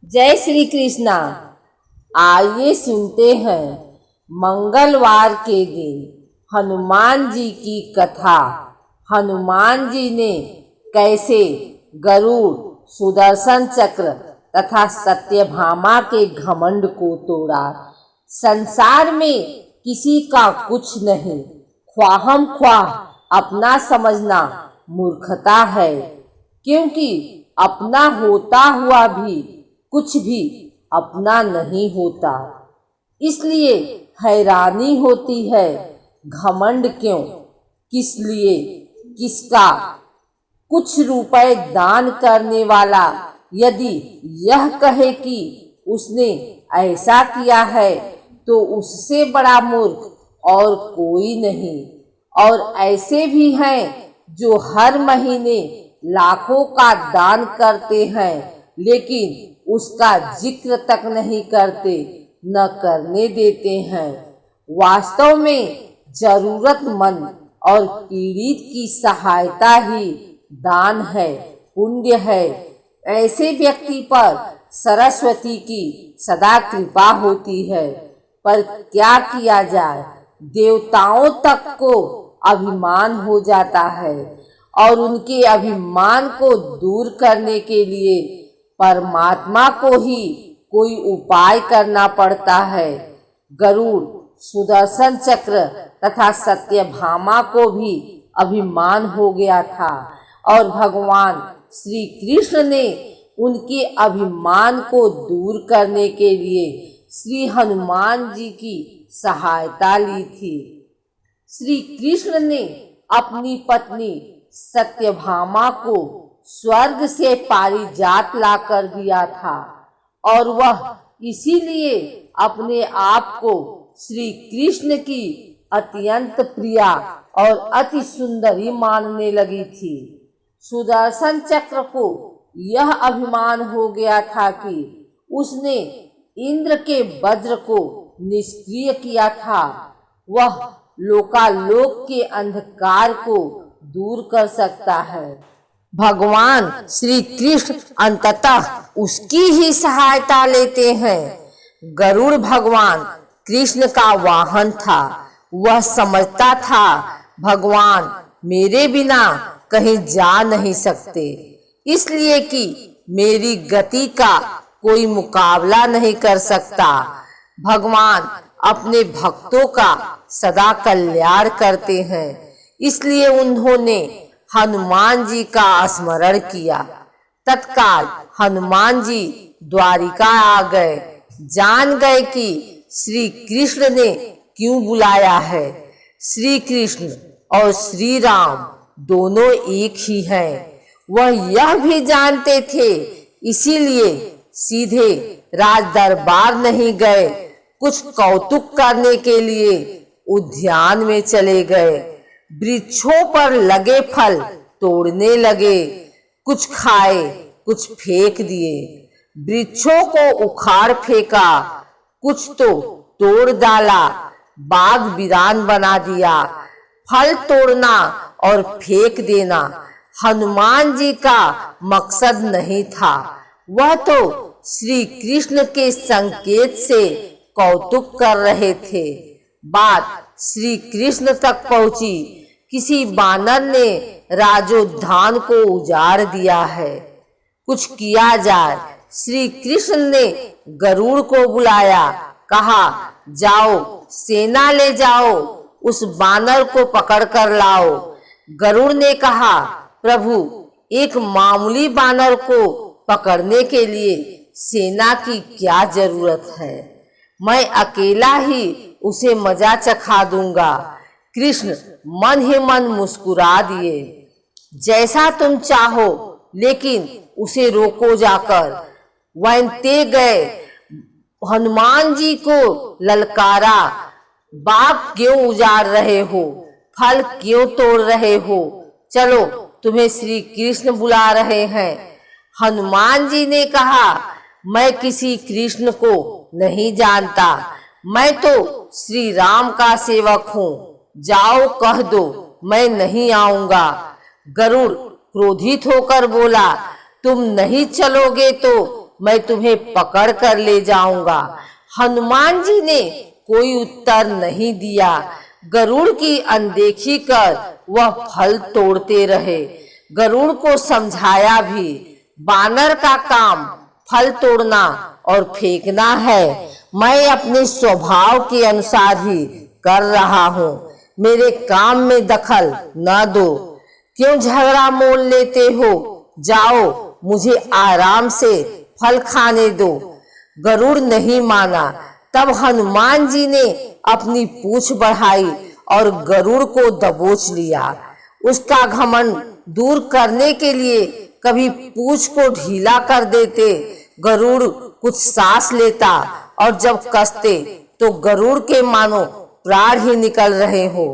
जय श्री कृष्णा। आइए सुनते हैं मंगलवार के दिन हनुमान जी की कथा। हनुमान जी ने कैसे गरुड़, सुदर्शन चक्र तथा सत्यभामा के घमंड को तोड़ा। संसार में किसी का कुछ नहीं, ख्वाहम ख्वाह अपना समझना मूर्खता है, क्योंकि अपना होता हुआ भी कुछ भी अपना नहीं होता। इसलिए हैरानी होती है, घमंड क्यों, किस लिए, किसका। कुछ रुपए दान करने वाला यदि यह कहे कि उसने ऐसा किया है तो उससे बड़ा मूर्ख और कोई नहीं। और ऐसे भी हैं जो हर महीने लाखों का दान करते हैं, लेकिन उसका जिक्र तक नहीं करते, न करने देते हैं। वास्तव में जरूरतमंद और पीड़ित की सहायता ही दान है, पुण्य है। ऐसे व्यक्ति पर सरस्वती की सदा कृपा होती है। पर क्या किया जाए, देवताओं तक को अभिमान हो जाता है और उनके अभिमान को दूर करने के लिए परमात्मा को ही कोई उपाय करना पड़ता है। गरुड़, सुदर्शन चक्र तथा सत्यभामा को भी अभिमान हो गया था और भगवान श्री कृष्ण ने उनके अभिमान को दूर करने के लिए श्री हनुमान जी की सहायता ली थी। श्री कृष्ण ने अपनी पत्नी सत्यभामा को स्वर्ग से पारिजात ला कर दिया था और वह इसीलिए अपने आप को श्री कृष्ण की अत्यंत प्रिया और अति सुंदरी मानने लगी थी। सुदर्शन चक्र को यह अभिमान हो गया था कि उसने इंद्र के वज्र को निष्क्रिय किया था। वह लोकालोक के अंधकार को दूर कर सकता है। भगवान श्री कृष्ण अंततः उसकी ही सहायता लेते हैं। गरुड़ भगवान कृष्ण का वाहन था। वह समझता था भगवान मेरे बिना कहीं जा नहीं सकते, इसलिए कि मेरी गति का कोई मुकाबला नहीं कर सकता। भगवान अपने भक्तों का सदा कल्याण करते हैं, इसलिए उन्होंने हनुमान जी का स्मरण किया। तत्काल हनुमान जी द्वारिका आ गए। जान गए कि श्री कृष्ण ने क्यों बुलाया है। श्री कृष्ण और श्री राम दोनों एक ही हैं। वह यह भी जानते थे, इसीलिए सीधे राज दरबार नहीं गए, कुछ कौतुक करने के लिए उद्यान में चले गए। वृक्षों पर लगे फल तोड़ने लगे, कुछ खाए कुछ फेंक दिए। वृक्षों को उखाड़ फेंका, कुछ तो तोड़ डाला, बाग वीरान बना दिया। फल तोड़ना और फेंक देना हनुमान जी का मकसद नहीं था। वह तो श्री कृष्ण के संकेत से कौतुक कर रहे थे। बात श्री कृष्ण तक पहुंची। किसी बानर ने राजोद्यान को उजाड़ दिया है, कुछ किया जाए। श्री कृष्ण ने गरुड़ को बुलाया, कहा जाओ सेना ले जाओ, उस बानर को पकड़ कर लाओ। गरुड़ ने कहा प्रभु, एक मामूली बानर को पकड़ने के लिए सेना की क्या जरूरत है, मैं अकेला ही उसे मजा चखा दूंगा। कृष्ण मन ही मन मुस्कुरा दिए, जैसा तुम चाहो, लेकिन उसे रोको जाकर। वहीं ते गए, हनुमान जी को ललकारा, बाग क्यों उजाड़ रहे हो, फल क्यों तोड़ रहे हो, चलो तुम्हें श्री कृष्ण बुला रहे हैं। हनुमान जी ने कहा मैं किसी कृष्ण को नहीं जानता, मैं तो श्री राम का सेवक हूँ, जाओ कह दो मैं नहीं आऊंगा। गरुड़ क्रोधित होकर बोला तुम नहीं चलोगे तो मैं तुम्हें पकड़ कर ले जाऊंगा। हनुमान जी ने कोई उत्तर नहीं दिया। गरुड़ की अनदेखी कर वह फल तोड़ते रहे। गरुड़ को समझाया भी, बानर का काम फल तोड़ना और फेंकना है। मैं अपने स्वभाव के अनुसार ही कर रहा हूँ। मेरे काम में दखल न दो। क्यों झगड़ा मोल लेते हो? जाओ, मुझे आराम से फल खाने दो। गरुड़ नहीं माना। तब हनुमान जी ने अपनी पूंछ बढ़ाई और गरुड़ को दबोच लिया। उसका घमंड दूर करने के लिए कभी पूंछ को ढीला कर देते, गरुड़ कुछ सांस लेता और जब कसते तो गरुड़ के मानो प्राण ही निकल रहे हो।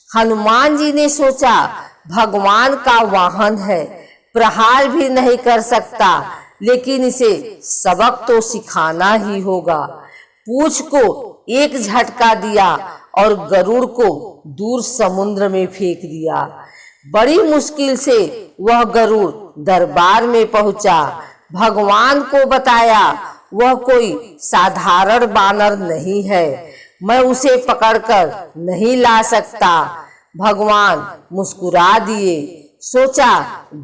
हनुमान जी ने सोचा, भगवान का वाहन है, प्रहार भी नहीं कर सकता, लेकिन इसे सबक तो सिखाना ही होगा। पूंछ को एक झटका दिया और गरुड़ को दूर समुद्र में फेंक दिया। बड़ी मुश्किल से वह गरुड़ दरबार में पहुंचा। भगवान को बताया, वह कोई साधारण बानर नहीं है, मैं उसे पकड़कर नहीं ला सकता। भगवान मुस्कुरा दिए। सोचा,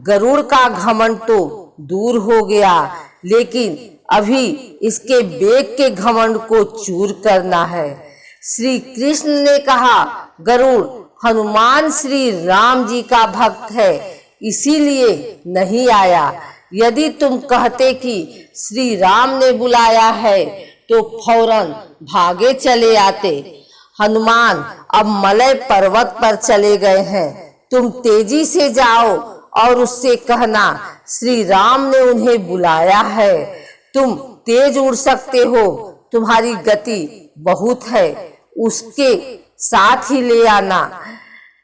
गरुड़ का घमंड तो दूर हो गया, लेकिन अभी इसके बेग के घमंड को चूर करना है। श्री कृष्ण ने कहा, गरुड़ हनुमान श्री राम जी का भक्त है, इसीलिए नहीं आया। यदि तुम कहते कि श्री राम ने बुलाया है तो फौरन भागे चले आते। हनुमान अब मलय पर्वत पर चले गए हैं। तुम तेजी से जाओ और उससे कहना, श्री राम ने उन्हें बुलाया है। तुम तेज उड़ सकते हो, तुम्हारी गति बहुत है, उसके साथ ही ले आना।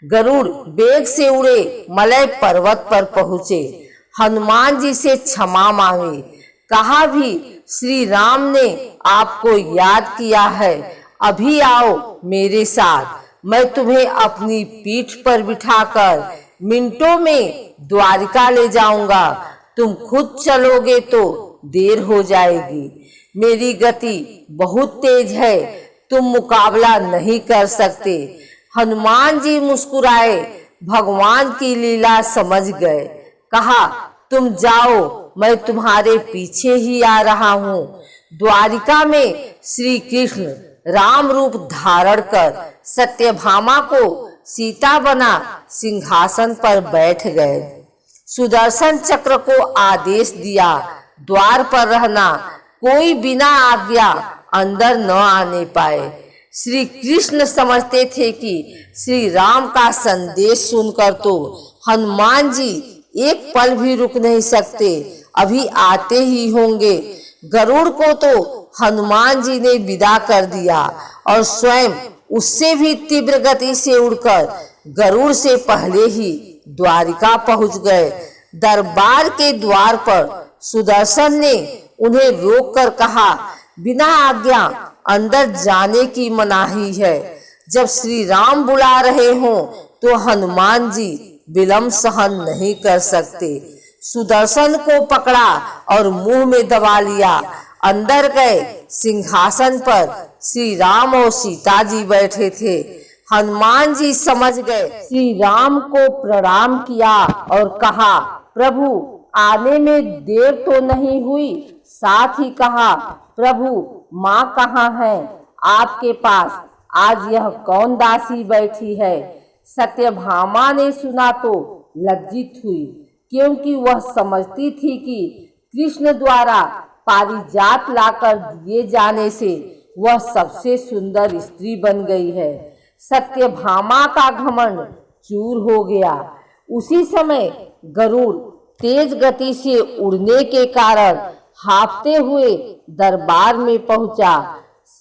गरुड़ वेग से उड़े मलय पर्वत पर पहुंचे। हनुमान जी से क्षमा मांगे। कहा भी, श्री राम ने आपको याद किया है, अभी आओ मेरे साथ, मैं तुम्हें अपनी पीठ पर बिठाकर मिनटों में द्वारिका ले जाऊंगा। तुम खुद चलोगे तो देर हो जाएगी। मेरी गति बहुत तेज है, तुम मुकाबला नहीं कर सकते। हनुमान जी मुस्कुराए, भगवान की लीला समझ गए। कहा, तुम जाओ, मैं तुम्हारे पीछे ही आ रहा हूँ। द्वारिका में श्री कृष्ण राम रूप धारण कर सत्यभामा को सीता बना सिंहासन पर बैठ गए। सुदर्शन चक्र को आदेश दिया, द्वार पर रहना, कोई बिना आज्ञा अंदर न आने पाए। श्री कृष्ण समझते थे कि श्री राम का संदेश सुनकर तो हनुमान जी एक पल भी रुक नहीं सकते, अभी आते ही होंगे। गरुड़ को तो हनुमान जी ने विदा कर दिया और स्वयं उससे भी तीव्र गति से उड़कर गरुड़ से पहले ही द्वारिका पहुंच गए। दरबार के द्वार पर सुदर्शन ने उन्हें रोककर कहा, बिना आज्ञा अंदर जाने की मनाही है। जब श्री राम बुला रहे हों तो हनुमान जी विलंब सहन नहीं कर सकते। सुदर्शन को पकड़ा और मुंह में दबा लिया। अंदर गए। सिंहासन पर श्री राम और सीता जी बैठे थे। हनुमान जी समझ गए। श्री राम को प्रणाम किया और कहा, प्रभु आने में देर तो नहीं हुई? साथ ही कहा, प्रभु माँ कहाँ है आपके पास? आज यह कौन दासी बैठी है? सत्यभामा ने सुना तो लज्जित हुई, क्योंकि वह समझती थी कि कृष्ण द्वारा पारिजात लाकर दिए जाने से वह सबसे सुंदर स्त्री बन गई है। सत्यभामा का घमंड चूर हो गया। उसी समय गरुड़ तेज गति से उड़ने के कारण हांफते हुए दरबार में पहुंचा।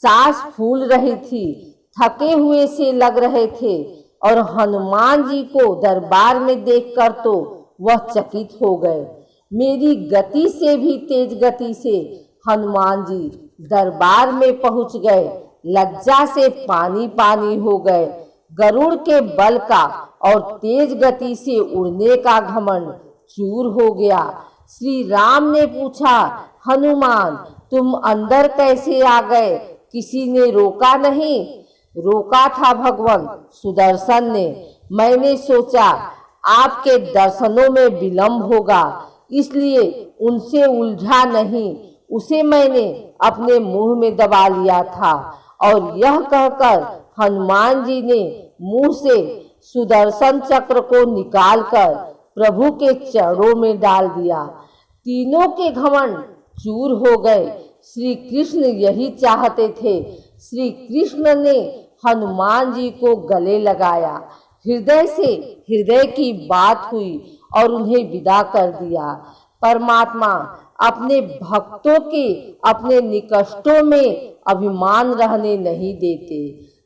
सांस फूल रही थी, थके हुए से लग रहे थे और हनुमान जी को दरबार में देखकर तो वह चकित हो गए। मेरी गति से भी तेज गति से हनुमान जी दरबार में पहुंच गए। लज्जा से पानी पानी हो गए। गरुड़ के बल का और तेज गति से उड़ने का घमंड चूर हो गया। श्री राम ने पूछा, हनुमान तुम अंदर कैसे आ गए, किसी ने रोका नहीं? रोका था भगवान सुदर्शन ने। मैंने सोचा आपके दर्शनों में विलंब होगा, इसलिए उनसे उलझा नहीं। उसे मैंने अपने मुंह में दबा लिया था। और यह कहकर हनुमान जी ने मुंह से सुदर्शन चक्र को निकालकर प्रभु के चरणों में डाल दिया। तीनों के घमंड चूर हो गए। श्री कृष्ण यही चाहते थे। श्री कृष्ण ने हनुमान जी को गले लगाया, हृदय से हृदय की बात हुई और उन्हें विदा कर दिया। परमात्मा अपने भक्तों के अपने निकष्टों में अभिमान रहने नहीं देते।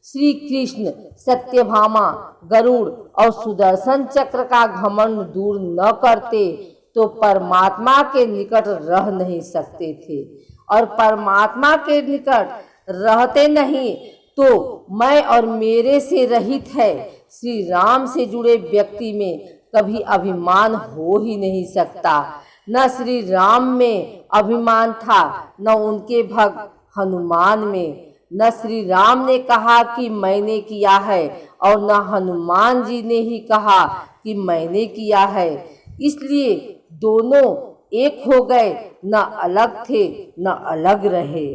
श्री कृष्ण सत्यभामा, गरुड़ और सुदर्शन चक्र का घमंड दूर न करते तो परमात्मा के निकट रह नहीं सकते थे, और परमात्मा के निकट रहते नहीं तो मैं और मेरे से रहित है श्री राम से जुड़े व्यक्ति में कभी अभिमान हो ही नहीं सकता। न श्री राम में अभिमान था, न उनके भक्त हनुमान में। न श्री राम ने कहा कि मैंने किया है, और न हनुमान जी ने ही कहा कि मैंने किया है। इसलिए दोनों एक हो गए, न अलग थे न अलग रहे।